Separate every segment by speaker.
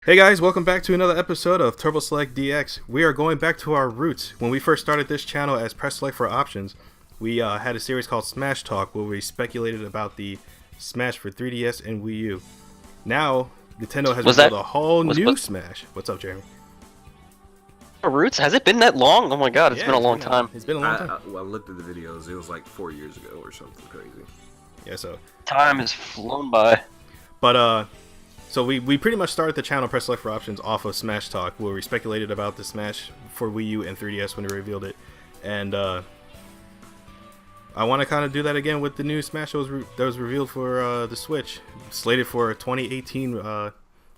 Speaker 1: Hey guys, welcome back to another episode of TurboSelectDX. We are going back to our roots. When we first started this channel as Press Select for Options, we had a series called Smash Talk where we speculated about the Smash for 3DS and Wii U. Now, Nintendo has revealed a whole new Smash. What's up, Jeremy?
Speaker 2: Roots? Has it been that long? Oh my god, it's been a long time.
Speaker 1: It's been a long time.
Speaker 3: I looked at the videos. It was like 4 years ago or something crazy.
Speaker 1: Yeah, so
Speaker 2: time has flown by.
Speaker 1: But so we pretty much started the channel Press Select for Options off of Smash Talk, where we speculated about the Smash for Wii U and 3DS when they revealed it, and I want to kind of do that again with the new Smash that was revealed for the Switch, slated for a 2018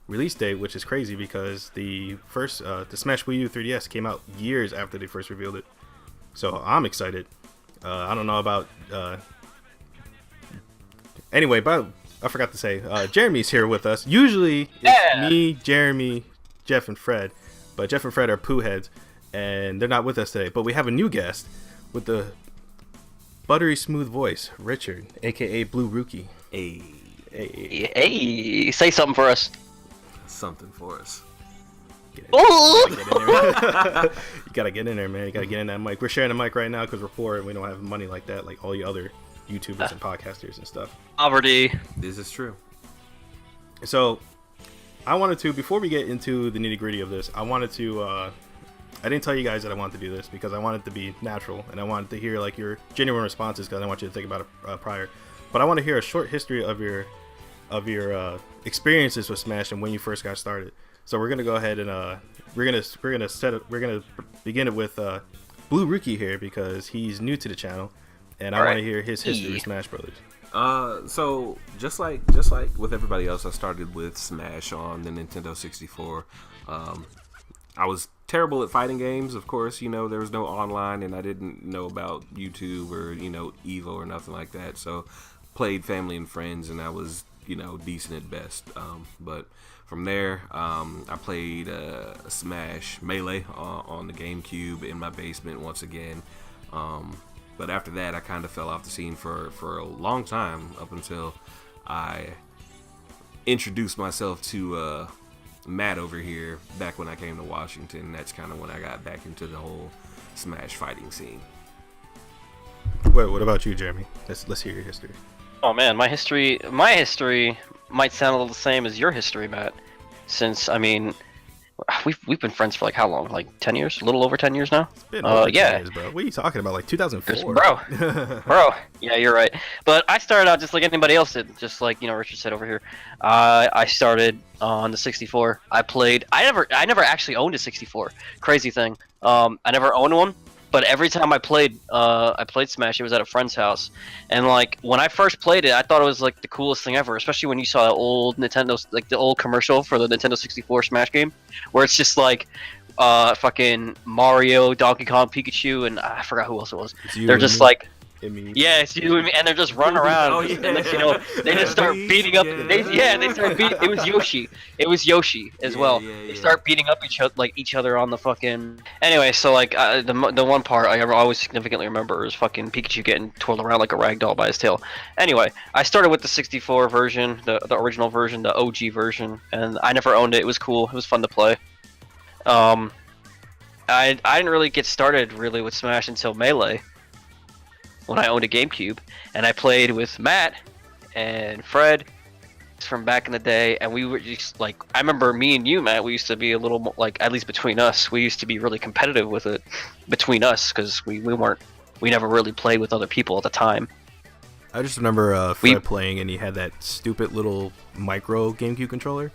Speaker 1: release date, which is crazy because the Smash Wii U 3DS came out years after they first revealed it. So I'm excited. I don't know about anyway, but I forgot to say, Jeremy's here with us. Usually it's me, Jeremy, Jeff, and Fred, but Jeff and Fred are poo heads, and they're not with us today. But we have a new guest with the buttery smooth voice, Richard, aka BlueRuki.
Speaker 2: Hey, say something for us.
Speaker 3: Something for us.
Speaker 1: You gotta get in there, man. You gotta get in that mic. We're sharing the mic right now because we're poor and we don't have money like that, like all you other YouTubers and podcasters and stuff.
Speaker 2: Poverty.
Speaker 3: This is true.
Speaker 1: So, I wanted to, before we get into the nitty gritty of this, I wanted to, I didn't tell you guys that I wanted to do this because I wanted to be natural and I wanted to hear like your genuine responses because I didn't want you to think about it prior. But I want to hear a short history of your experiences with Smash and when you first got started. So we're gonna go ahead and we're gonna begin it with BlueRuki here because he's new to the channel. And I want to hear his history with Smash Brothers.
Speaker 3: So just like with everybody else, I started with Smash on the Nintendo 64. I was terrible at fighting games. Of course, there was no online, and I didn't know about YouTube or Evo or nothing like that. So played family and friends, and I was decent at best. But from there, I played Smash Melee on the GameCube in my basement once again. But after that, I kind of fell off the scene for a long time up until I introduced myself to Matt over here back when I came to Washington. That's kind of when I got back into the whole Smash fighting scene.
Speaker 1: Wait, what about you, Jeremy? Let's hear your history.
Speaker 2: Oh man, my history might sound a little the same as your history, Matt. Since we've been friends for like how long? Like 10 years? A little over 10 years now?
Speaker 1: It's been over 10 years, bro. What are you talking about? Like 2004?
Speaker 2: Bro. Yeah, you're right. But I started out just like anybody else did. Just like, Richard said over here. I started on the 64. I never actually owned a 64. Crazy thing. I never owned one. But every time I played Smash, it was at a friend's house, and like when I first played it, I thought it was like the coolest thing ever. Especially when you saw that old Nintendo, like the old commercial for the Nintendo 64 Smash game, where it's just like, fucking Mario, Donkey Kong, Pikachu, and I forgot who else it was. They're just like. Yeah, it's you and me, and they're just running around, and they just start beating up. It was Yoshi. It was Yoshi as well. They start beating up each other on the fucking. Anyway, so like the one part I always significantly remember is fucking Pikachu getting twirled around like a rag doll by his tail. Anyway, I started with the 64 version, the original version, the OG version, and I never owned it. It was cool. It was fun to play. I didn't really get started really with Smash until Melee, when I owned a GameCube, and I played with Matt and Fred from back in the day, and we were just like, I remember me and you, Matt, we used to be a little more, like, at least between us, we used to be really competitive with it between us, because we never really played with other people at the time.
Speaker 1: I just remember Fred playing, and he had that stupid little micro GameCube controller.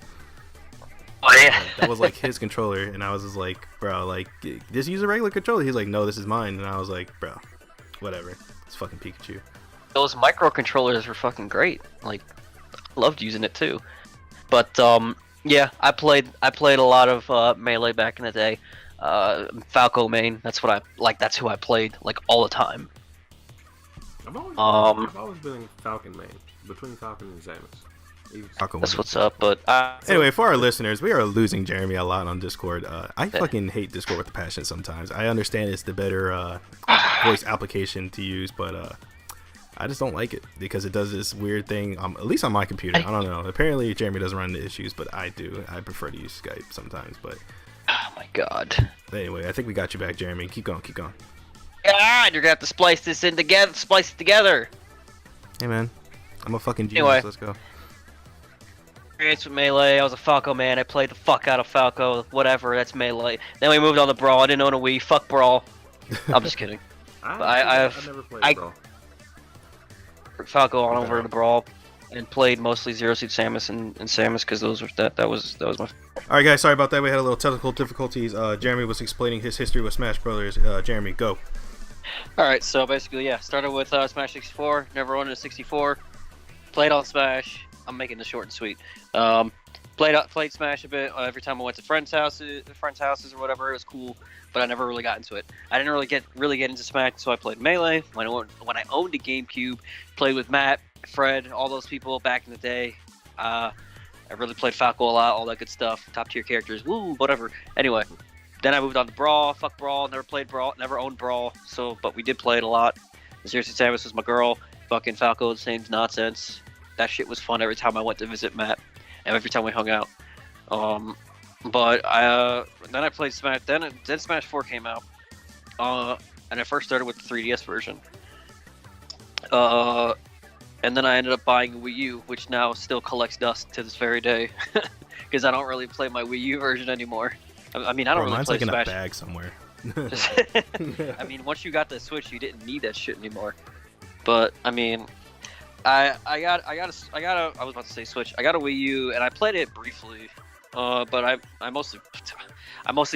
Speaker 2: Oh yeah.
Speaker 1: That was like his controller, and I was just like, bro, like, just use a regular controller. He's like, no, this is mine, and I was like, bro, whatever. It's fucking Pikachu.
Speaker 2: Those microcontrollers were fucking great. Like, loved using it too. But yeah, I played a lot of Melee back in the day. Falco main. That's what I like. That's who I played like all the time.
Speaker 3: I've always been Falcon main, between Falcon and Samus.
Speaker 2: That's what's up. But
Speaker 1: anyway, for our listeners, we are losing Jeremy a lot on Discord. I fucking hate Discord with a passion sometimes. I understand it's the better voice application to use, but I just don't like it because it does this weird thing. At least on my computer. I don't know. Apparently, Jeremy doesn't run into issues, but I do. I prefer to use Skype sometimes. But
Speaker 2: Oh my god.
Speaker 1: anyway, I think we got you back, Jeremy. Keep going. Keep going.
Speaker 2: God, you're gonna have to splice this in together. Splice it together.
Speaker 1: Hey, man. I'm a fucking genius.
Speaker 2: Anyway.
Speaker 1: Let's go.
Speaker 2: Experience with Melee. I was a Falco man. I played the fuck out of Falco. Whatever. That's Melee. Then we moved on to Brawl. I didn't own a Wii. Fuck Brawl. I'm just kidding.
Speaker 3: I've never played Brawl.
Speaker 2: Falco on over to Brawl, and played mostly Zero Suit Samus and Samus because that was my.
Speaker 1: All right, guys. Sorry about that. We had a little technical difficulties. Jeremy was explaining his history with Smash Brothers. Jeremy, go.
Speaker 2: Alright, so basically, yeah, started with Smash 64, never owned a 64, played on Smash, I'm making this short and sweet. Played Smash a bit every time I went to friends' houses or whatever, it was cool, but I never really got into it. I didn't really get into Smash, so I played Melee. When I owned a GameCube, played with Matt, Fred, all those people back in the day. I really played Falco a lot, all that good stuff, top tier characters, woo, whatever. Anyway. Then I moved on to Brawl. Fuck Brawl. Never played Brawl. Never owned Brawl. But we did play it a lot. Zero Suit Samus was my girl. Fucking Falco, the same nonsense. That shit was fun every time I went to visit Matt, and every time we hung out. But then I played Smash. Then Smash 4 came out. And I first started with the 3DS version. And then I ended up buying a Wii U, which now still collects dust to this very day, because I don't really play my Wii U version anymore. I mean, I don't really play
Speaker 1: Smash. Mine's like
Speaker 2: Smash.
Speaker 1: in a bag somewhere.
Speaker 2: I mean, once you got the Switch, you didn't need that shit anymore. But I mean, I was about to say Switch. I got a Wii U and I played it briefly. But I mostly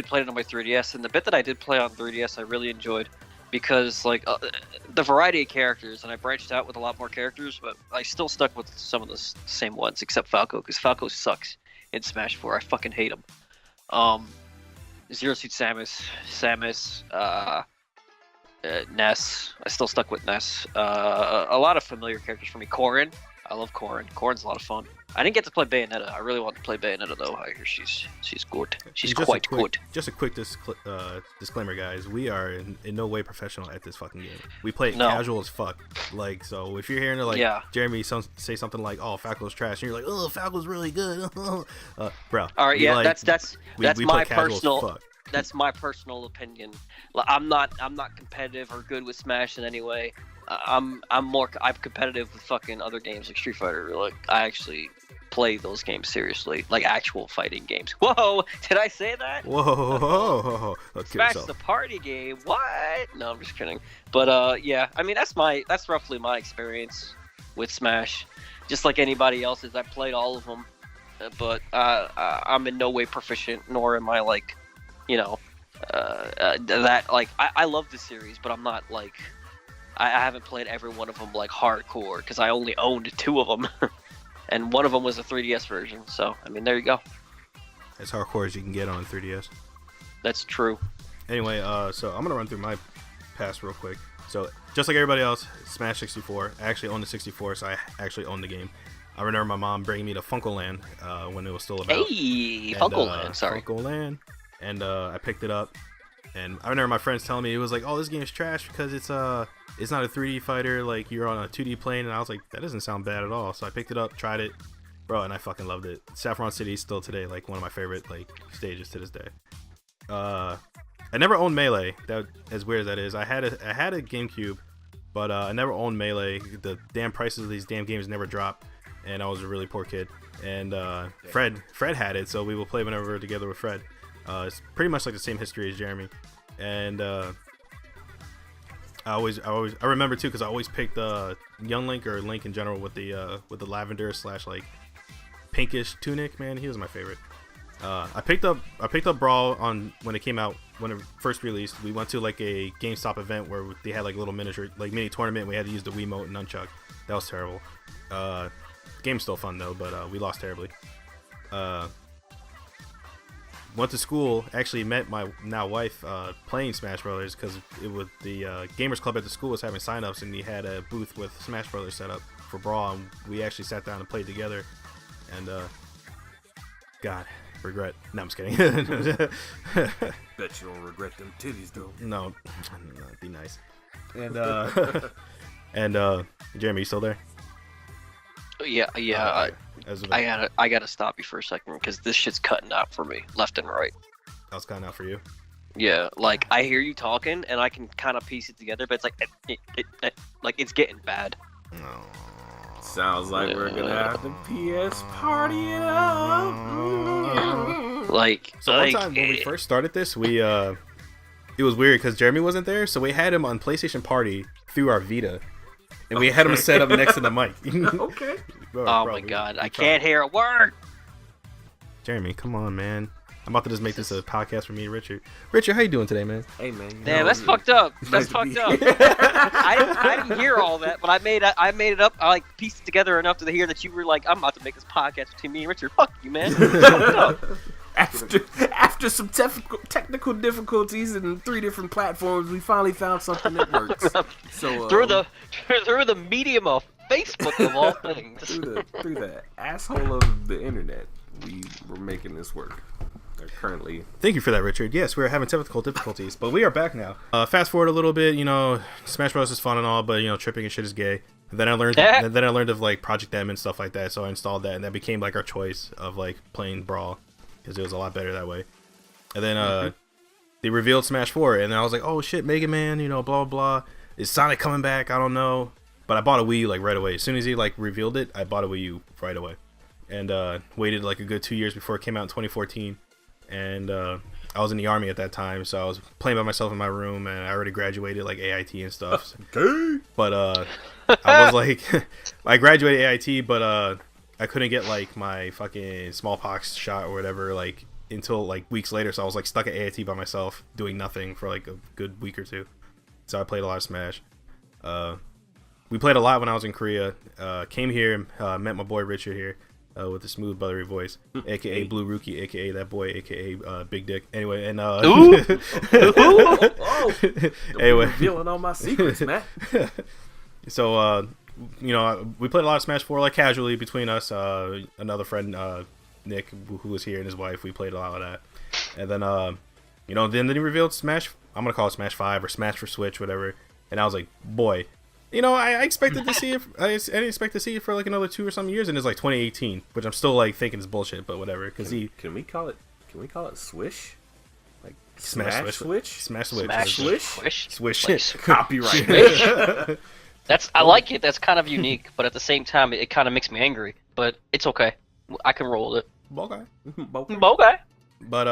Speaker 2: played it on my 3DS, and the bit that I did play on 3DS, I really enjoyed because like the variety of characters, and I branched out with a lot more characters, but I still stuck with some of the same ones except Falco, because Falco sucks in Smash 4. I fucking hate him. Zero Suit Samus, Ness. I still stuck with Ness. A lot of familiar characters for me. Corrin. I love Corrin. Corrin's a lot of fun. I didn't get to play Bayonetta. I really want to play Bayonetta though. I hear she's good. She's quite good.
Speaker 1: Just a quick disclaimer, guys. We are in no way professional at this fucking game. We play it
Speaker 2: No.
Speaker 1: casual as fuck. Like, so if you're hearing Jeremy say something like, "Oh, Falco's trash," and you're like, "Oh, Falco's really good," bro.
Speaker 2: All right, yeah,
Speaker 1: like,
Speaker 2: that's
Speaker 1: we
Speaker 2: my
Speaker 1: play casual as
Speaker 2: personal.
Speaker 1: fuck.
Speaker 2: That's my personal opinion. Like, I'm not competitive or good with Smash in any way. I'm competitive with fucking other games like Street Fighter. Like, I actually play those games seriously, like actual fighting games. Whoa, did I say that?
Speaker 1: Whoa.
Speaker 2: Smash the party game. What? No, I'm just kidding. But yeah, I mean that's roughly my experience with Smash. Just like anybody else's, I played all of them, but I'm in no way proficient, nor am I like, that like I love the series, but I'm not like I haven't played every one of them like hardcore because I only owned 2 of them, and one of them was a 3DS version. So I mean, there you go.
Speaker 1: As hardcore as you can get on a 3DS.
Speaker 2: That's true.
Speaker 1: Anyway, so I'm gonna run through my past real quick. So just like everybody else, Smash 64. I actually owned the 64, so I actually owned the game. I remember my mom bringing me to Funkoland when it was still about.
Speaker 2: Hey, Funkoland. Sorry.
Speaker 1: Funkoland. And I picked it up, and I remember my friends telling me it was like, "Oh, this game is trash because it's not a 3D fighter, like you're on a 2D plane." And I was like, that doesn't sound bad at all. So I picked it up, tried it, bro, and I fucking loved it. Saffron City is still today like one of my favorite like stages to this day. I never owned Melee. That, as weird as that is, I had a GameCube, but I never owned Melee. The damn prices of these damn games never drop, and I was a really poor kid. And Fred had it, so we will play whenever we're together with Fred. It's pretty much like the same history as Jeremy, and I remember too because I always picked Young Link or Link in general with the lavender / like pinkish tunic. Man, he was my favorite. I picked up Brawl on when it came out, when it first released. We went to like a GameStop event where they had like a little mini tournament. We had to use the Wiimote and nunchuck. That was terrible. Game's still fun though, but we lost terribly. Went to school, actually met my now wife playing Smash Brothers because it was the Gamers Club at the school was having signups, and he had a booth with Smash Brothers set up for Brawl, and we actually sat down and played together. And God, regret. No, I'm just kidding.
Speaker 3: Bet you don't regret them titties though.
Speaker 1: No, that'd be nice. And And Jeremy, you still there?
Speaker 2: Yeah. I gotta stop you for a second because this shit's cutting out for me, left and right.
Speaker 1: I was cutting out for you.
Speaker 2: Yeah, like I hear you talking and I can kind of piece it together, but it's like like it's getting bad.
Speaker 1: No.
Speaker 3: Sounds like we're gonna have the PS party it up.
Speaker 2: Like,
Speaker 1: So one time when we first started this, we it was weird because Jeremy wasn't there, so we had him on PlayStation Party through our Vita, and we had him set up next to the mic.
Speaker 3: Okay.
Speaker 2: Oh my god, I can't hear a word.
Speaker 1: Jeremy, come on, man. I'm about to just make this a podcast for me and Richard. Richard, how you doing today, man?
Speaker 3: Hey, man.
Speaker 2: Damn, that's fucked up. That's fucked up. I didn't hear all that, but I made it up. I like pieced it together enough to hear that you were like, I'm about to make this podcast between me and Richard. Fuck you, man.
Speaker 3: After some technical difficulties in 3 different platforms, we finally found something that works. So
Speaker 2: through the medium of Facebook of all things.
Speaker 3: through the asshole of the internet, we were making this work. They're currently.
Speaker 1: Thank you for that, Richard. Yes, we were having technical difficulties, but we are back now. Fast forward a little bit, Smash Bros is fun and all, but tripping and shit is gay. And then I learned of like Project M and stuff like that, so I installed that, and that became like our choice of like playing Brawl because it was a lot better that way. And then they revealed Smash 4, and I was like, oh shit, Mega Man, blah blah blah. Is Sonic coming back? I don't know. But I bought a Wii U like right away. As soon as he like revealed it, I bought a Wii U right away, and waited like a good 2 years before it came out in 2014. And I was in the army at that time, so I was playing by myself in my room, and I already graduated like AIT and stuff. But I was like, I graduated AIT, but I couldn't get like my fucking smallpox shot or whatever like until like weeks later. So I was like stuck at AIT by myself doing nothing for like a good week or two. So I played a lot of Smash. We played a lot when I was in Korea. Came here, met my boy Richard here. With the smooth buttery voice, aka BlueRuki, aka that boy, aka Big Dick. Anyway, and
Speaker 3: Anyway, revealing all my secrets, man.
Speaker 1: So we played a lot of Smash 4 like casually between us. Another friend, Nick, who was here, and his wife. We played a lot of that, and then then they revealed Smash. I'm gonna call it Smash 5 or Smash for Switch, whatever. And I was like, boy. I expected to see it. I didn't expect to see it for like another 2 or some years, and it's like 2018, which I'm still like thinking is bullshit, but whatever. Because
Speaker 3: can we call it Swish? Like
Speaker 1: Smash Switch?
Speaker 3: Smash
Speaker 1: Swish.
Speaker 2: Like,
Speaker 3: Copyright.
Speaker 2: I like it. That's kind of unique, but at the same time, it kind of makes me angry. But it's okay. I can roll it.
Speaker 1: Okay.
Speaker 2: Okay.
Speaker 1: But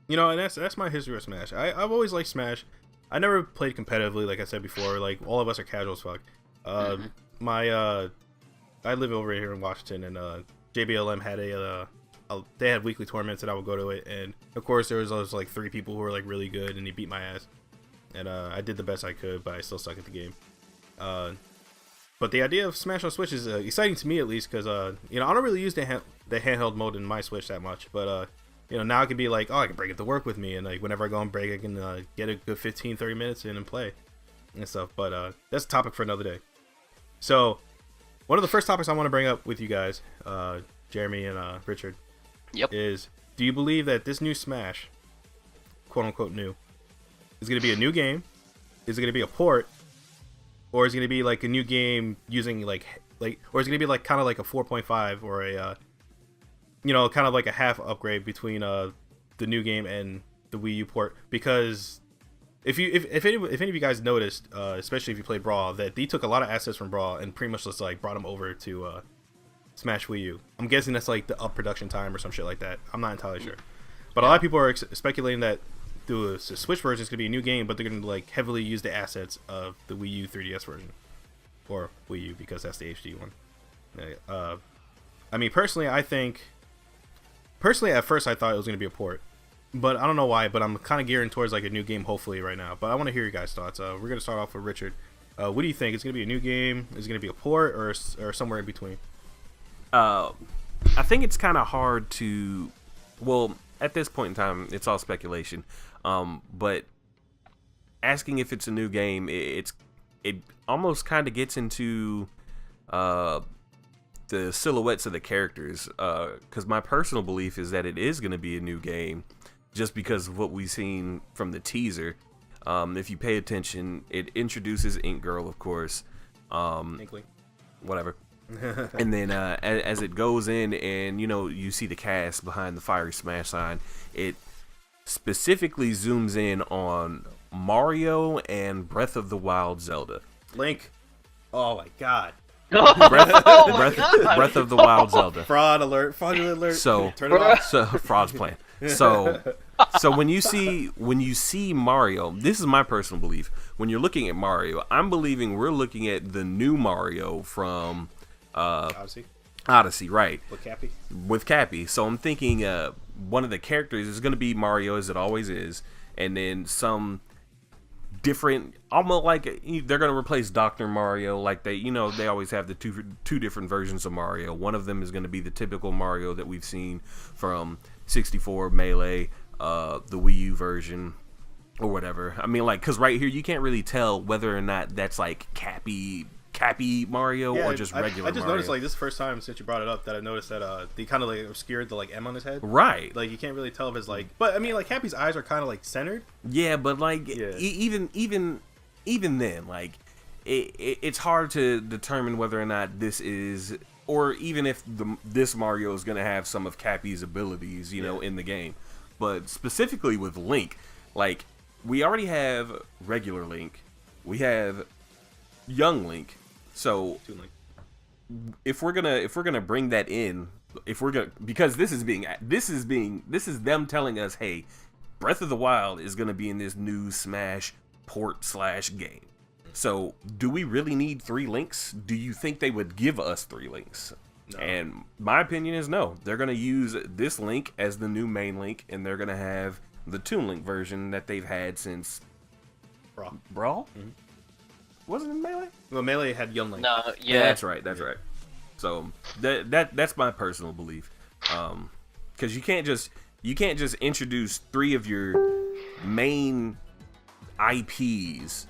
Speaker 1: and that's my history of Smash. I've always liked Smash. I never played competitively, like I said before. Like all of us are casual as fuck. I live over here in Washington, and JBLM had they had weekly tournaments, and I would go to it. And of course, there was those like 3 people who were like really good, and he beat my ass. And I did the best I could, but I still suck at the game. But the idea of Smash on Switch is exciting to me, at least, because I don't really use the handheld mode in my Switch that much, but now I can be like, oh, I can bring it to work with me, and like whenever I go on break, I can get a good 15-30 minutes in and play and stuff. But that's a topic for another day. So one of the first topics I want to bring up with you guys, Jeremy and Richard, is do you believe that this new Smash, quote unquote new, is going to be a new game? Is it going to be a port, or is it going to be like a new game using or is it going to be like kind of like a 4.5 or a kind of like a half upgrade between the new game and the Wii U port? Because if any of you guys noticed, especially if you played Brawl, that they took a lot of assets from Brawl and pretty much just like brought them over to Smash Wii U. I'm guessing that's like the up production time or some shit like that. I'm not entirely sure, but a lot of people are speculating that the Switch version is gonna be a new game, but they're gonna like heavily use the assets of the Wii U 3DS version, or Wii U because that's the HD one. I mean, personally, at first I thought it was going to be a port, but I don't know why, but I'm kind of gearing towards like a new game hopefully right now. But I want to hear your guys' thoughts. We're going to start off with Richard. What do you think? Is it going to be a new game? Is it going to be a port or somewhere in between?
Speaker 3: I think it's kind of hard to, well, at this point in time, it's all speculation. But asking if it's a new game, it almost kind of gets into the silhouettes of the characters, because my personal belief is that it is going to be a new game just because of what we've seen from the teaser. If you pay attention, it introduces Ink Girl, of course.
Speaker 1: Inkling.
Speaker 3: Whatever. And then as it goes in and, you see the cast behind the fiery smash sign, it specifically zooms in on Mario and Breath of the Wild Zelda.
Speaker 1: Link. Oh my god.
Speaker 3: Breath of the Wild Zelda.
Speaker 1: Fraud alert. Fraud alert.
Speaker 3: So,
Speaker 1: turn it off.
Speaker 3: So fraud's playing. So when you see Mario, this is my personal belief. When you're looking at Mario, I'm believing we're looking at the new Mario from Odyssey, right? With Cappy. So I'm thinking one of the characters is going to be Mario, as it always is, and then some different, almost like they're going to replace Dr. Mario, like they always have the two different versions of Mario. One of them is going to be the typical Mario that we've seen from 64, Melee, the Wii U version, or whatever. I mean, like, because right here you can't really tell whether or not that's like Cappy Mario or just regular Mario.
Speaker 1: I just noticed, like, this is the first time since you brought it up that I noticed that they kind of like obscured the like M on his head.
Speaker 3: Right.
Speaker 1: Like you can't really tell if it's like, but I mean, like Cappy's eyes are kind of like centered.
Speaker 3: Yeah, but like even then, like it's hard to determine whether or not this is, or even if this Mario is going to have some of Cappy's abilities, in the game. But specifically with Link, like we already have regular Link, we have young Link. So if we're gonna bring that in, because this is them telling us, hey, Breath of the Wild is gonna be in this new Smash port / game. So do we really need 3 Links? Do you think they would give us 3 Links? No. And my opinion is no. They're gonna use this Link as the new main Link, and they're gonna have the Toon Link version that they've had since Brawl? Mm-hmm. Wasn't it Melee?
Speaker 1: Well, Melee had Young Link.
Speaker 2: No, yeah.
Speaker 3: That's right. So that's my personal belief. Because you can't just introduce 3 of your main IPs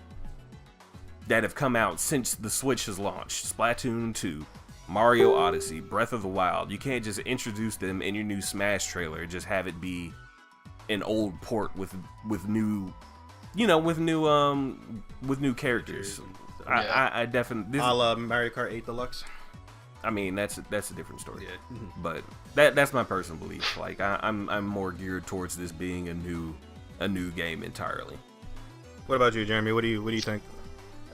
Speaker 3: that have come out since the Switch has launched. Splatoon 2, Mario Odyssey, Breath of the Wild. You can't just introduce them in your new Smash trailer. Just have it be an old port with new. With new characters.
Speaker 1: Yeah.
Speaker 3: I definitely.
Speaker 1: A la Mario Kart 8 Deluxe.
Speaker 3: I mean, that's a different story.
Speaker 1: Yeah.
Speaker 3: But that's my personal belief. Like I'm more geared towards this being a new game entirely.
Speaker 1: What about you, Jeremy? What do you think?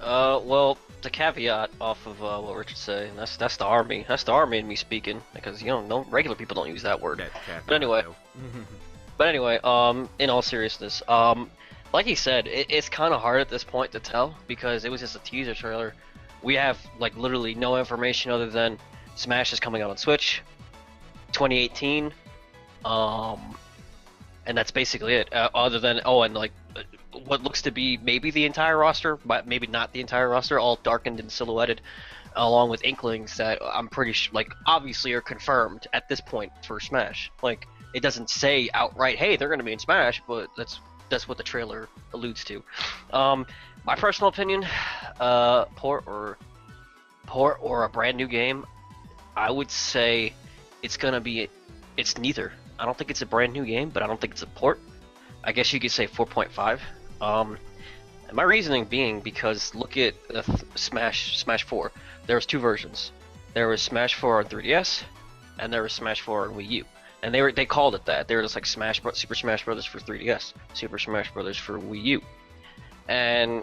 Speaker 2: Well, the caveat off of what Richard's saying, that's the army. That's the army in me speaking, because no regular people don't use that word. But anyway, in all seriousness, like he said, it's kind of hard at this point to tell because it was just a teaser trailer. We have like literally no information other than Smash is coming out on Switch, 2018, and that's basically it. Other than and like what looks to be maybe the entire roster, but maybe not the entire roster, all darkened and silhouetted, along with Inklings that I'm pretty sure, like, obviously are confirmed at this point for Smash. Like, it doesn't say outright, hey, they're going to be in Smash, but that's what the trailer alludes to. My personal opinion, port or a brand new game, I would say it's neither. I don't think it's a brand new game, but I don't think it's a port. I guess you could say 4.5. And my reasoning being because look at Smash 4. There was 2 versions. There was Smash 4 on 3DS, and there was Smash 4 on Wii U. And they called it that. They were just like Super Smash Brothers for 3DS, Super Smash Brothers for Wii U. And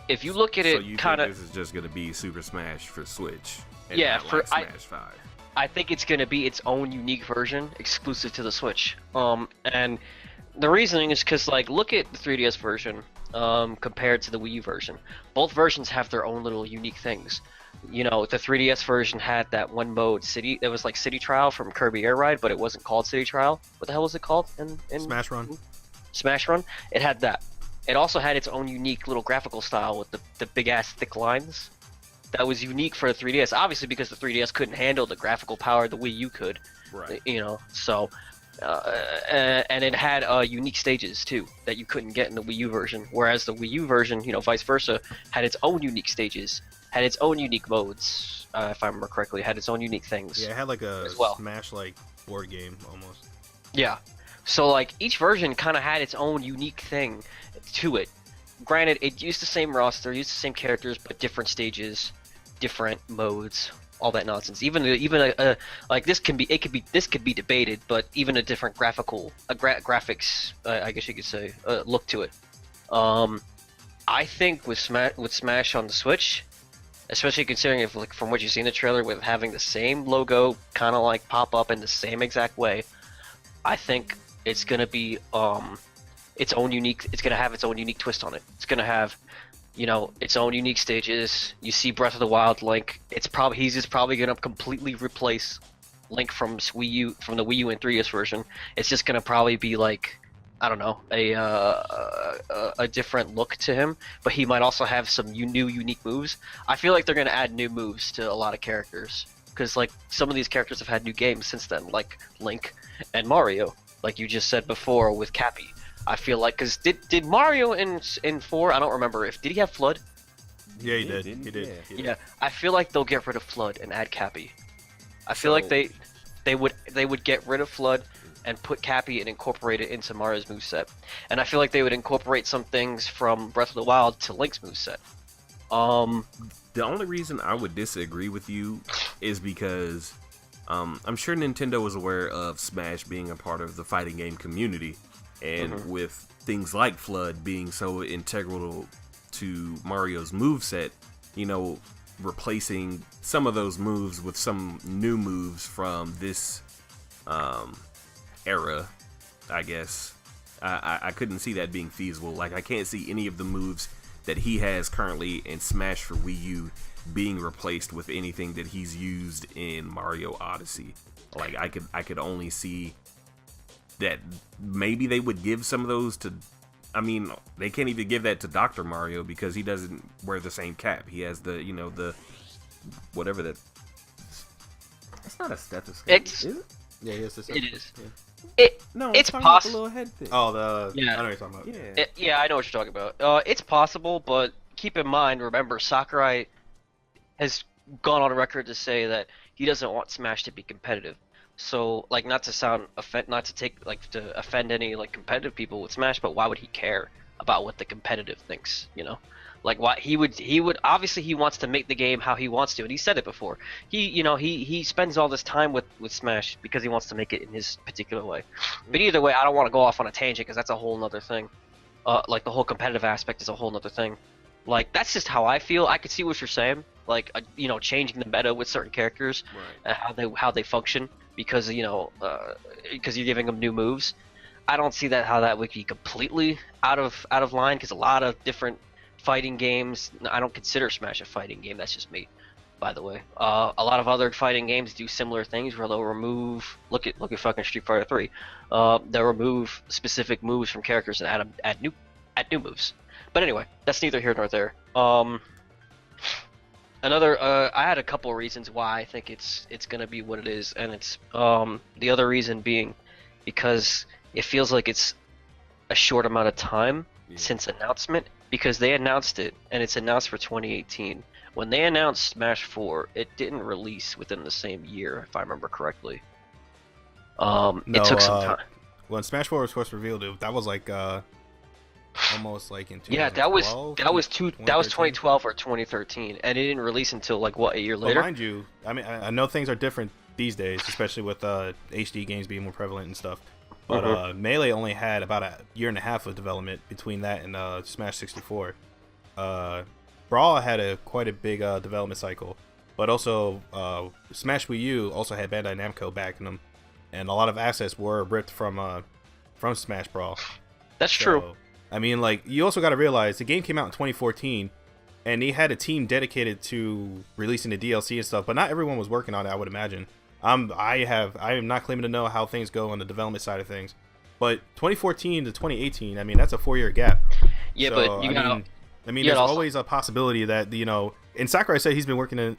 Speaker 2: if you look at it, kind of,
Speaker 3: this is just gonna be Super Smash for Switch. And
Speaker 2: yeah,
Speaker 3: not like Smash 5.
Speaker 2: I think it's gonna be its own unique version, exclusive to the Switch. And the reasoning is because, like, look at the 3DS version compared to the Wii U version. Both versions have their own little unique things. You know, the 3DS version had that one mode City. It was like City Trial from Kirby Air Ride, but it wasn't called City Trial. What the hell was it called? In
Speaker 1: Smash Run.
Speaker 2: Smash Run. It had that. It also had its own unique little graphical style with the big ass thick lines. That was unique for the 3DS, obviously because the 3DS couldn't handle the graphical power the Wii U could.
Speaker 3: Right.
Speaker 2: You know, so. And it had unique stages too that you couldn't get in the Wii U version, whereas the Wii U version, you know, vice versa, had its own unique stages, had its own unique modes. If I remember correctly, had its own unique things.
Speaker 1: Yeah, it had like a Smash like board game almost.
Speaker 2: Yeah, so like each version kind of had its own unique thing to it. granted, it used the same roster, used the same characters, but different stages, different modes, all that nonsense. Even like this could be debated, but even a different graphics, I guess you could say, look to it. I think with Smash on the Switch, especially considering if like from what you see in the trailer, with having the same logo kind of like pop up in the same exact way, I think it's gonna be its own unique. It's gonna have its own unique twist on it. It's gonna have, its own unique stages. You see Breath of the Wild Link. He's just probably gonna completely replace Link from the Wii U and 3DS version. It's just gonna probably be like, I don't know, a different look to him, but he might also have some new unique moves. I feel like they're gonna add new moves to a lot of characters, because like some of these characters have had new games since then, like Link and Mario, like you just said before with Cappy. I feel like, because did Mario in 4? I don't remember did he have Flood?
Speaker 1: Yeah, he did. He did.
Speaker 2: Yeah, I feel like they'll get rid of Flood and add Cappy. I feel like they would get rid of Flood and put Cappy and incorporate it into Mario's moveset. And I feel like they would incorporate some things from Breath of the Wild to Link's moveset.
Speaker 3: The only reason I would disagree with you is because I'm sure Nintendo was aware of Smash being a part of the fighting game community, and with things like Flood being so integral to Mario's moveset, replacing some of those moves with some new moves from this era, I guess. I couldn't see that being feasible. Like, I can't see any of the moves that he has currently in Smash for Wii U being replaced with anything that he's used in Mario Odyssey. Like, I could only see that maybe they would give some of those to, I mean, they can't even give that to Dr. Mario because he doesn't wear the same cap. He has the, the whatever that. It's not a stethoscope. Is it?
Speaker 1: Yeah, yes, it
Speaker 2: is.
Speaker 1: Yeah.
Speaker 2: It's possible.
Speaker 1: Oh,
Speaker 2: yeah.
Speaker 1: I know what you're talking about.
Speaker 2: Yeah, I know what you're talking about. It's possible, but keep in mind, remember, Sakurai has gone on record to say that he doesn't want Smash to be competitive. So, like, not to offend any like competitive people with Smash, but why would he care about what the competitive thinks? Like, why he would obviously he wants to make the game how he wants to, and he said it before. He spends all this time with Smash because he wants to make it in his particular way. But either way, I don't want to go off on a tangent because that's a whole nother thing. Like the whole competitive aspect is a whole nother thing. Like, that's just how I feel. I could see what you're saying, like changing the meta with certain characters, right, and how they function because because you're giving them new moves. I don't see how that would be completely out of line, because a lot of different fighting games, I don't consider Smash a fighting game. That's just me, by the way. A lot of other fighting games do similar things where they'll remove. Look at fucking Street Fighter 3. They'll remove specific moves from characters and add new moves. But anyway, that's neither here nor there. I had a couple of reasons why I think it's gonna be what it is, and it's the other reason being because it feels like it's a short amount of time since announcement, because they announced it and it's announced for 2018. When they announced Smash 4, it didn't release within the same year, if I remember correctly. It took some time.
Speaker 1: When Smash 4 was first revealed, that was like almost like in 2012.
Speaker 2: Yeah, that was 2012 or 2013, and it didn't release until like what, a year later.
Speaker 1: Well, mind you, I mean, I know things are different these days, especially with HD games being more prevalent and stuff. But Melee only had about a year and a half of development between that and Smash 64. Brawl had quite a big development cycle, but also Smash Wii U also had Bandai Namco backing them, and a lot of assets were ripped from Smash Brawl.
Speaker 2: That's true.
Speaker 1: I mean, like, you also got to realize the game came out in 2014, and they had a team dedicated to releasing the DLC and stuff, but not everyone was working on it, I would imagine. I am not claiming to know how things go on the development side of things, but 2014 to 2018, I mean, that's a 4-year gap.
Speaker 2: Yeah,
Speaker 1: so,
Speaker 2: but
Speaker 1: there's always a possibility that, and Sakurai said he's been working on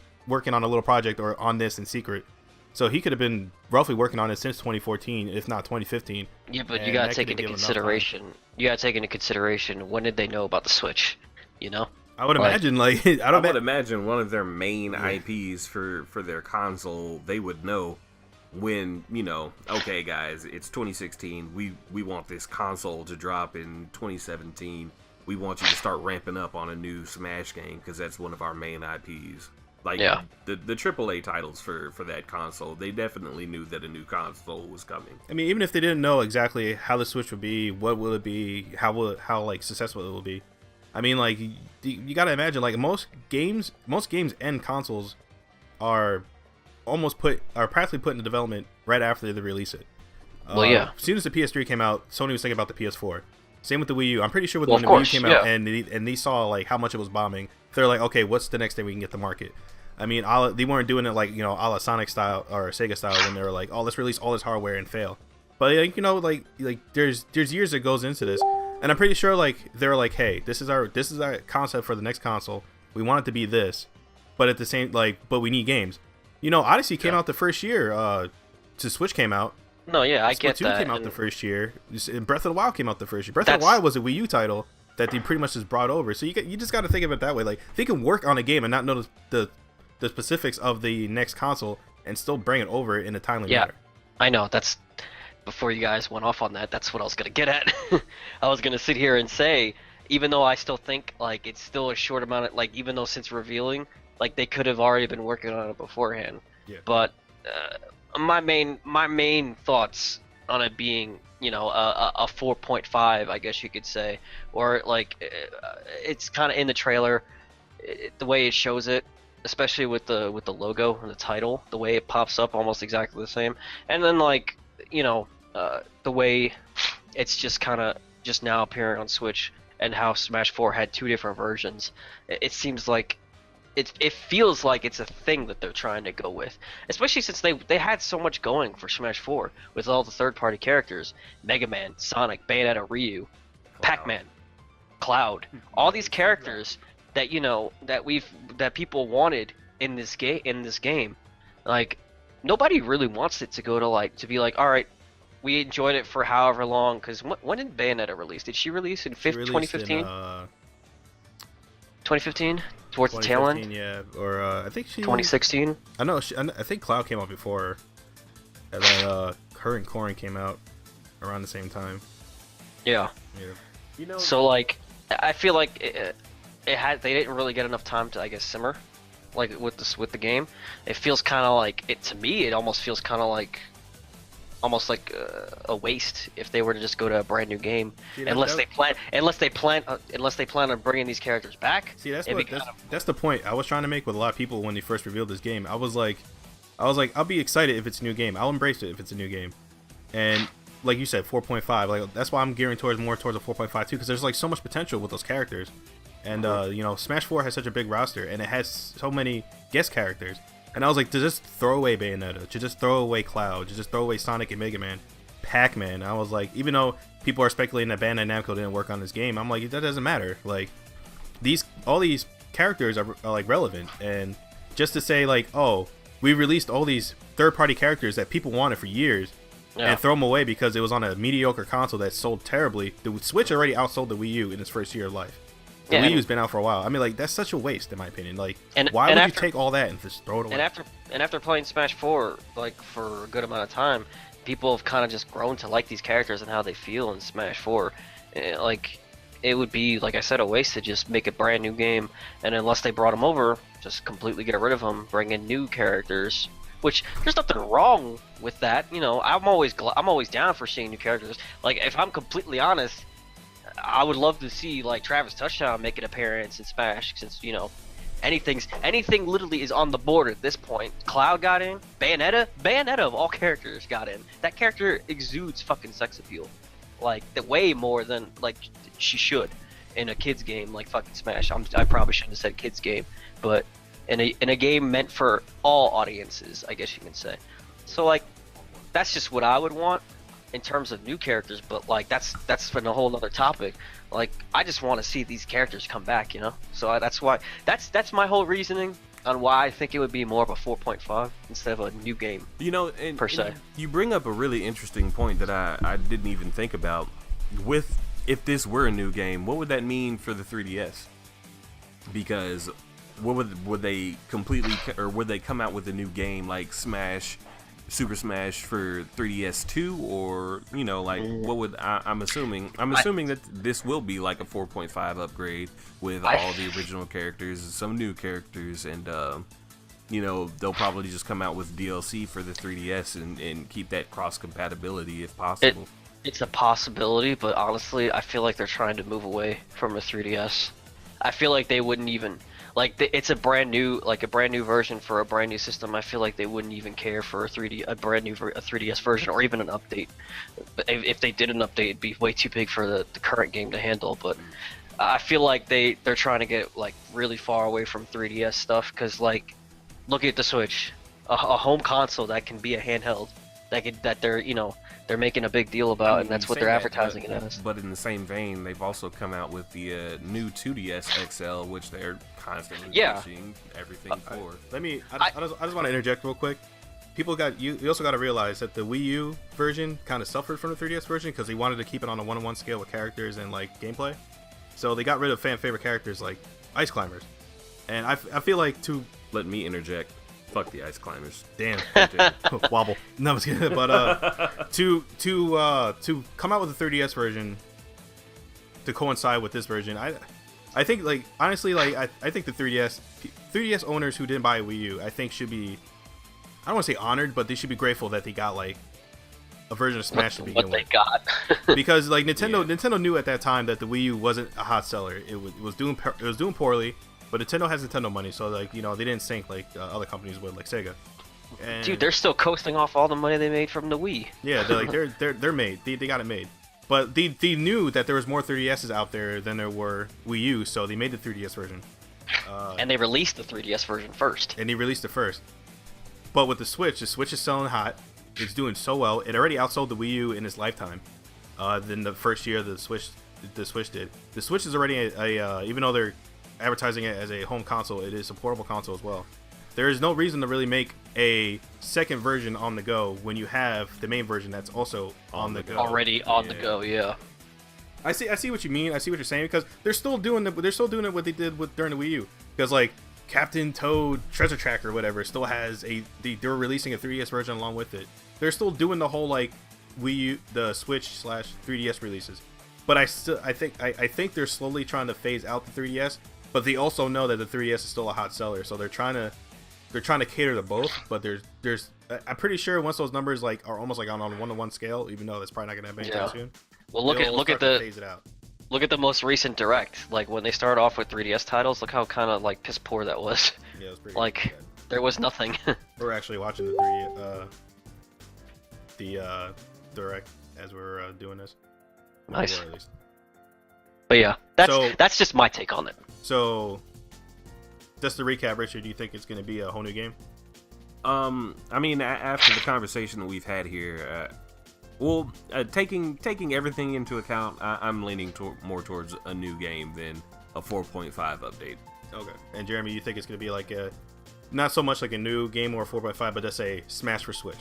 Speaker 1: a little project or on this in secret. So he could have been roughly working on it since 2014, if not 2015.
Speaker 2: Yeah, but you gotta take into consideration. You gotta take into consideration, when did they know about the Switch?
Speaker 1: I would imagine, I
Speaker 3: would imagine one of their main IPs for their console, they would know when, okay, guys, it's 2016. We want this console to drop in 2017. we want you to start ramping up on a new Smash game because that's one of our main IPs. Like, the AAA titles for that console, they definitely knew that a new console was coming.
Speaker 1: I mean, even if they didn't know exactly how the Switch would be, what will it be, how like successful it will be. I mean, like, you gotta imagine, like, most games and consoles are practically put into development right after they release it.
Speaker 2: Well, yeah.
Speaker 1: As soon as the PS3 came out, Sony was thinking about the PS4. Same with the Wii U. I'm pretty sure when the
Speaker 2: course,
Speaker 1: Wii U came out and they saw like how much it was bombing, they're like, okay, what's the next thing we can get to market? I mean, they weren't doing it like, you know, a la Sonic style or Sega style when they were like, oh, let's release all this hardware and fail. But like, you know, like there's years that goes into this, and I'm pretty sure like they're like, hey, this is our concept for the next console. We want it to be this, but at the same but we need games. You know, Odyssey came out the first year. To Switch came out.
Speaker 2: No, yeah, I get that.
Speaker 1: 2 came out the first year. And Breath of the Wild came out the first year. Breath of the Wild was a Wii U title that they pretty much just brought over. So you just got to think of it that way. Like, they can work on a game and not know the specifics of the next console and still bring it over in a timely manner.
Speaker 2: I know. That's before you guys went off on that. That's what I was gonna get at. I was gonna sit here and say, even though I still think like it's still a short amount of like, even though since revealing, like they could have already been working on it beforehand.
Speaker 1: Yeah.
Speaker 2: But my main thoughts on it being, you know, a 4.5, I guess you could say, or like it's kind of in the trailer, the way it shows it, especially with the logo and the title, the way it pops up almost exactly the same, and then like, you know, the way it's just kind of just now appearing on Switch, and how Smash 4 had 2 different versions. It seems like it feels like it's a thing that they're trying to go with, especially since they had so much going for Smash 4 with all the third-party characters: Mega Man, Sonic, Bayonetta, Ryu, Pac-Man, Cloud, all these characters that, you know, that people wanted in this game. Like, nobody really wants it to go to be like, all right, we enjoyed it for however long. Because when did Bayonetta release? Did she release in 2015? 2015, towards the tail end.
Speaker 1: Yeah, or I think she.
Speaker 2: 2016.
Speaker 1: I know. I think Cloud came out before her, and then her and Corrin came out around the same time.
Speaker 2: Yeah.
Speaker 1: Yeah.
Speaker 3: You know.
Speaker 2: So like, I feel like they didn't really get enough time to, I guess, simmer, like with the game. It feels kind of like to me. It almost feels kind of like. Almost like a waste if they were to just go to a brand new game, unless they plan on bringing these characters back.
Speaker 1: See, that's the point I was trying to make with a lot of people when they first revealed this game. I was like, I'll be excited if it's a new game. I'll embrace it if it's a new game. And like you said, 4.5. Like, that's why I'm gearing more towards a 4.5 too, because there's like so much potential with those characters. And you know, Smash 4 has such a big roster, and it has so many guest characters. And I was like, to just throw away Bayonetta, to just throw away Cloud, to just throw away Sonic and Mega Man, Pac-Man. I was like, even though people are speculating that Bandai Namco didn't work on this game, I'm like, that doesn't matter. Like, all these characters are like relevant, and just to say like, oh, we released all these third-party characters that people wanted for years, and throw them away because it was on a mediocre console that sold terribly. The Switch already outsold the Wii U in its first year of life. The Wii U's been out for a while. I mean, like, that's such a waste, in my opinion. Like, why would you take all that and just throw it away?
Speaker 2: And after playing Smash 4, like, for a good amount of time, people have kind of just grown to like these characters and how they feel in Smash 4. Like, it would be, like I said, a waste to just make a brand new game, and unless they brought them over, just completely get rid of them, bring in new characters. Which, there's nothing wrong with that. You know, I'm always down for seeing new characters. Like, if I'm completely honest, I would love to see like Travis Touchdown make an appearance in Smash, since, you know, anything literally is on the board at this point. Cloud got in, Bayonetta of all characters got in. That character exudes fucking sex appeal, like way more than like she should in a kids game like fucking Smash. I probably shouldn't have said kids game, but in a game meant for all audiences, I guess you can say. So like, that's just what I would want in terms of new characters, but like that's for a whole other topic. Like, I just want to see these characters come back, you know. So that's why that's my whole reasoning on why I think it would be more of a 4.5 instead of a new game.
Speaker 3: You know,
Speaker 2: per se.
Speaker 3: And you bring up a really interesting point that I didn't even think about. If this were a new game, what would that mean for the 3DS? Because would they completely, or would they come out with a new game like Smash Super Smash for 3DS 2, or like what would I'm assuming that this will be like a 4.5 upgrade with all the original characters, some new characters, and they'll probably just come out with DLC for the 3DS and keep that cross compatibility if possible.
Speaker 2: It's a possibility, but honestly, I feel like they're trying to move away from a 3DS. I feel like they wouldn't even it's a brand new version for a brand new system. I feel like they wouldn't even care for a 3DS version or even an update. But if they did an update, it'd be way too big for the current game to handle. But I feel like they're trying to get like really far away from 3DS stuff, because like look at the Switch, a home console that can be a handheld that they're making a big deal about, and that's what they're advertising it as.
Speaker 3: But in the same vein, they've also come out with the new 2DS XL, which they're constantly pushing everything for.
Speaker 1: I just want to interject real quick. You also got to realize that the Wii U version kind of suffered from the 3DS version because they wanted to keep it on a 1-on-1 scale with characters and like gameplay. So they got rid of fan favorite characters like Ice Climbers, and I feel like
Speaker 3: Let me interject. Fuck the Ice Climbers.
Speaker 1: Damn. Wobble. No, I'm just kidding. But to come out with a 3DS version to coincide with this version, I think like honestly like I think the 3DS owners who didn't buy a Wii U, I think should be, I don't want to say honored, but they should be grateful that they got like a version of Smash to begin with.
Speaker 2: What they got.
Speaker 1: Because like Nintendo knew at that time that the Wii U wasn't a hot seller. It was doing poorly. But Nintendo has Nintendo money, so like they didn't sink like other companies would, like Sega. And
Speaker 2: dude, they're still coasting off all the money they made from the Wii.
Speaker 1: Yeah, they're made. They got it made. But they knew that there was more 3DSs out there than there were Wii U, so they made the 3DS version.
Speaker 2: And they released the 3DS version first.
Speaker 1: And they released it first. But with the Switch is selling hot. It's doing so well. It already outsold the Wii U in its lifetime. Than the first year the Switch did. The Switch is already even though they're advertising it as a home console, it is a portable console as well. There is no reason to really make a second version on the go when you have the main version that's also on the go.
Speaker 2: Already on the go, yeah.
Speaker 1: I see what you mean. I see what you're saying, because they're still doing it what they did during the Wii U. Because like Captain Toad Treasure Tracker or whatever still has they're releasing a 3DS version along with it. They're still doing the whole like Wii U, the Switch / 3DS releases. But I think they're slowly trying to phase out the 3DS. But they also know that the 3DS is still a hot seller, so they're trying to cater to both. But there's I'm pretty sure once those numbers like are almost like on a 1-to-1 scale, even though that's probably not gonna happen anytime soon.
Speaker 2: Well, look at the most recent Direct. Like when they started off with 3DS titles, look how kind of like piss poor that was.
Speaker 1: Yeah, it was pretty
Speaker 2: like
Speaker 1: bad.
Speaker 2: There was nothing.
Speaker 1: We're actually watching the Direct as we're doing this.
Speaker 2: Nice. But yeah, that's just my take on it.
Speaker 1: So, just to recap, Richard, do you think it's going to be a whole new game?
Speaker 3: I mean, after the conversation that we've had here, taking everything into account, I'm leaning more towards a new game than a 4.5 update.
Speaker 1: Okay. And Jeremy, you think it's going to be like not so much like a new game or a 4.5, but just a Smash for Switch?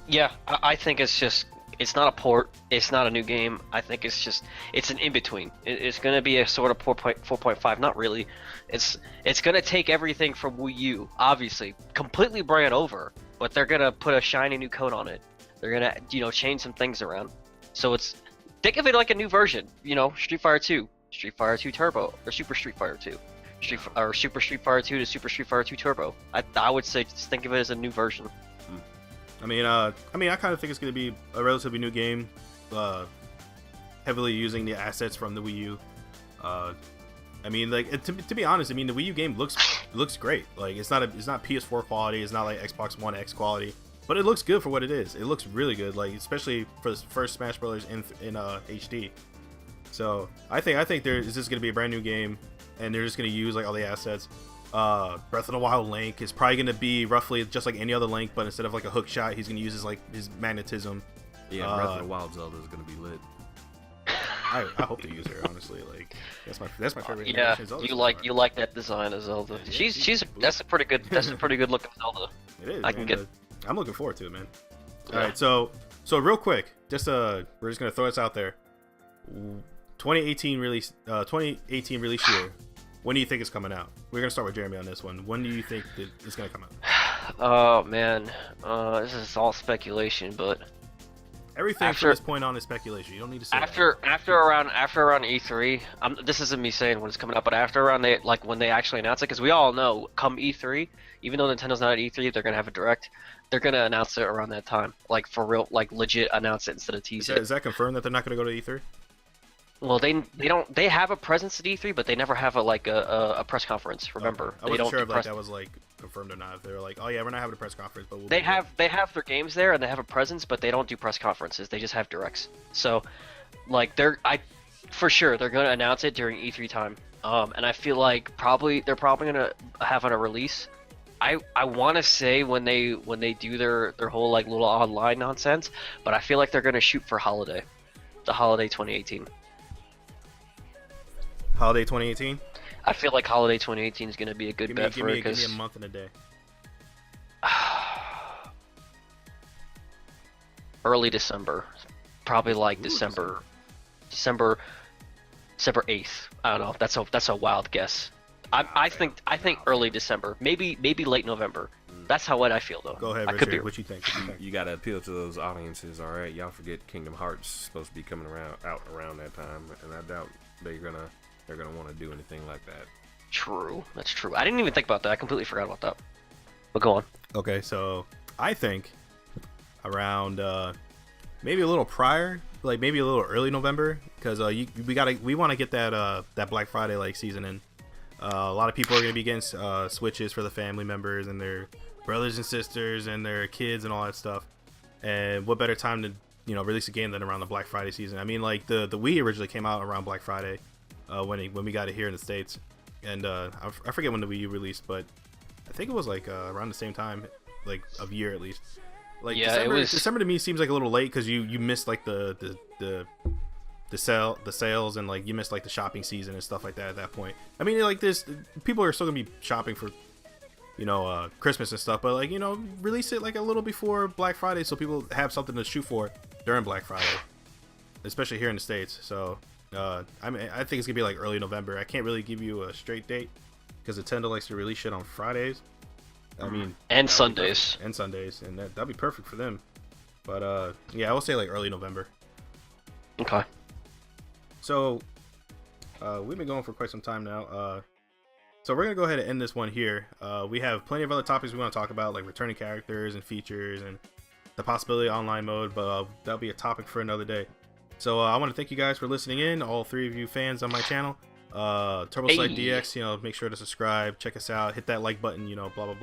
Speaker 2: Yeah, I think it's not a port. It's not a new game. I think it's an in-between. It's going to be a sort of 4.5. Not really. It's going to take everything from Wii U, obviously, completely bring it over, but they're going to put a shiny new coat on it. They're going to, change some things around. So think of it like a new version. Street Fighter 2, Street Fighter 2 Turbo, or Super Street Fighter 2. Super Street Fighter 2 to Super Street Fighter 2 Turbo. I would say just think of it as a new version.
Speaker 1: I mean, I kind of think it's going to be a relatively new game, heavily using the assets from the Wii U. I mean, like to be honest, I mean the Wii U game looks great. Like it's not PS4 quality, it's not like Xbox One X quality, but it looks good for what it is. It looks really good, like especially for the first Smash Brothers in HD. So I think there is just going to be a brand new game, and they're just going to use like all the assets. Breath of the Wild Link is probably going to be roughly just like any other Link, but instead of like a hook shot, he's going to use his magnetism.
Speaker 3: Yeah, Breath of the Wild Zelda is going to be lit.
Speaker 1: I hope they use her, honestly. Like that's my favorite.
Speaker 2: Yeah, you like that design of Zelda. Yeah, that's a pretty good looking Zelda.
Speaker 1: It is. I'm looking forward to it, man.
Speaker 2: Yeah.
Speaker 1: All right, so real quick, we're just gonna throw this out there. 2018 release year. When do you think it's coming out? We're gonna start with Jeremy on this one. When do you think that it's gonna come out?
Speaker 2: Oh man, this is all speculation, but
Speaker 1: Everything from this point on is speculation. You don't need to say
Speaker 2: after around E3, this isn't me saying when it's coming out, but after around when they actually announce it, because we all know come E3, even though Nintendo's not at E3, they're gonna have a direct. They're gonna announce it around that time, like for real, like legit announce it instead of tease it.
Speaker 1: Is that confirmed that they're not gonna go to E3?
Speaker 2: Well, they have a presence at E3, but they never have a press conference. Remember,
Speaker 1: I wasn't sure if that was like confirmed or not. If they were like, oh yeah, we're not having a press conference, but
Speaker 2: they have their games there and they have a presence, but they don't do press conferences. They just have directs. So, like for sure they're gonna announce it during E3 time. And I feel like they're probably gonna have on a release. I want to say when they do their whole like little online nonsense, but I feel like they're gonna shoot for the holiday 2018.
Speaker 1: Holiday 2018.
Speaker 2: I feel like holiday 2018 is gonna be a good bet for it.
Speaker 1: Give me a month and a day.
Speaker 2: Early December, probably like December 8th. I don't know. That's a wild guess. I think early December, maybe late November. That's how I feel though.
Speaker 1: Go ahead, Richard. What you think?
Speaker 3: You gotta appeal to those audiences. All right, y'all forget Kingdom Hearts supposed to be coming out around that time, and I doubt they're gonna want to do anything like that.
Speaker 2: True, that's true. I didn't even think about that. I completely forgot about that. But go on.
Speaker 1: Okay, so I think around maybe a little prior, like maybe a little early November, because we want to get that Black Friday like season in. A lot of people are gonna be getting Switches for the family members and their brothers and sisters and their kids and all that stuff. And what better time to release a game than around the Black Friday season? I mean, like the Wii originally came out around Black Friday when we got it here in the States, and I forget when the Wii U released, but I think it was like around the same time, like a year at least. Like
Speaker 2: yeah,
Speaker 1: December to me seems like a little late because you missed like the sales and like you missed like the shopping season and stuff like that at that point. I mean, like people are still gonna be shopping for Christmas and stuff, but like release it like a little before Black Friday so people have something to shoot for during Black Friday, especially here in the States. So I mean, I think it's gonna be like early November. I can't really give you a straight date because Nintendo likes to release shit on Fridays. I mean,
Speaker 2: and Sundays.
Speaker 1: And that'd be perfect for them. But yeah, I will say like early November.
Speaker 2: Okay.
Speaker 1: So we've been going for quite some time now. So we're gonna go ahead and end this one here. We have plenty of other topics we want to talk about, like returning characters and features and the possibility of online mode, but that'll be a topic for another day. So I want to thank you guys for listening in, all three of you fans on my channel. TurboSelectDX, make sure to subscribe, check us out, hit that like button, blah blah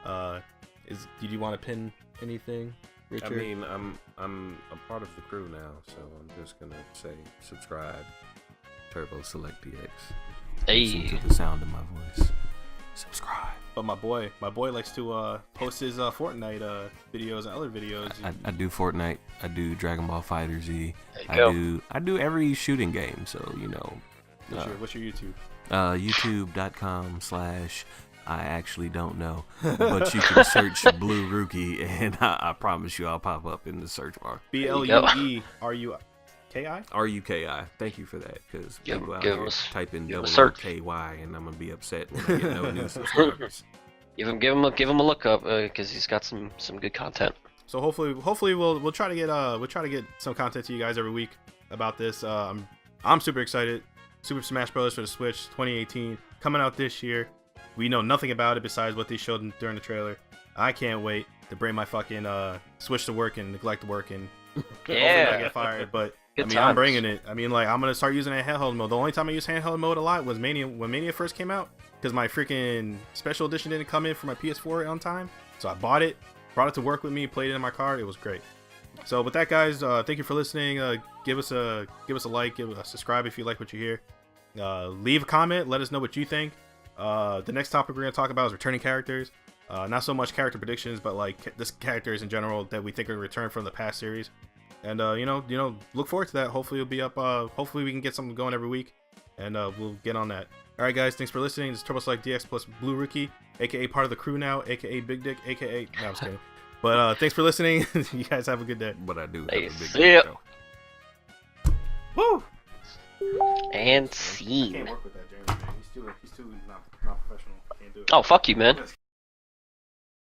Speaker 1: blah. Did you want to pin anything, Richard?
Speaker 3: I mean, I'm a part of the crew now, so I'm just gonna say subscribe. TurboSelectDX.
Speaker 2: Hey.
Speaker 3: Listen to the sound of my voice. Subscribe.
Speaker 1: But my boy likes to post his Fortnite videos and other videos.
Speaker 3: I do Fortnite. I do Dragon Ball Fighter Z. I do every shooting game. So
Speaker 1: What's your YouTube?
Speaker 3: YouTube.com/ I actually don't know, but you can search BlueRuki, and I promise you I'll pop up in the search bar.
Speaker 1: BlueRuki.
Speaker 3: RUKI. Thank you for that, because people out here type in KY, and I'm gonna be upset when I get no new subscribers.
Speaker 2: Give him a look up, because he's got some good content.
Speaker 1: So hopefully we'll try to get some content to you guys every week about this. I'm super excited. Super Smash Bros. For the Switch 2018 coming out this year. We know nothing about it besides what they showed during the trailer. I can't wait to bring my fucking Switch to work and neglect work and hopefully not get fired. But I'm bringing it. I mean, like, I'm gonna start using that handheld mode. The only time I used handheld mode a lot was when Mania first came out, because my freaking special edition didn't come in for my PS4 on time. So I bought it, brought it to work with me, played it in my car. It was great. So with that, guys, thank you for listening. Give us a like, subscribe if you like what you hear. Leave a comment. Let us know what you think. The next topic we're gonna talk about is returning characters. Not so much character predictions, but like this characters in general that we think are returned from the past series. And look forward to that. Hopefully it'll be up. Hopefully we can get something going every week, and we'll get on that. All right, guys, thanks for listening. This is TurboSelectDX plus BlueRuki, aka part of the crew now, aka Big Dick, aka. No, I'm just kidding. But thanks for listening. You guys have a good day.
Speaker 3: But I do have a big dick, though.
Speaker 1: Woo!
Speaker 2: And scene.
Speaker 1: I can't work with that, Jeremy, man. He's too not professional. I can't do it.
Speaker 2: Oh, fuck you, man.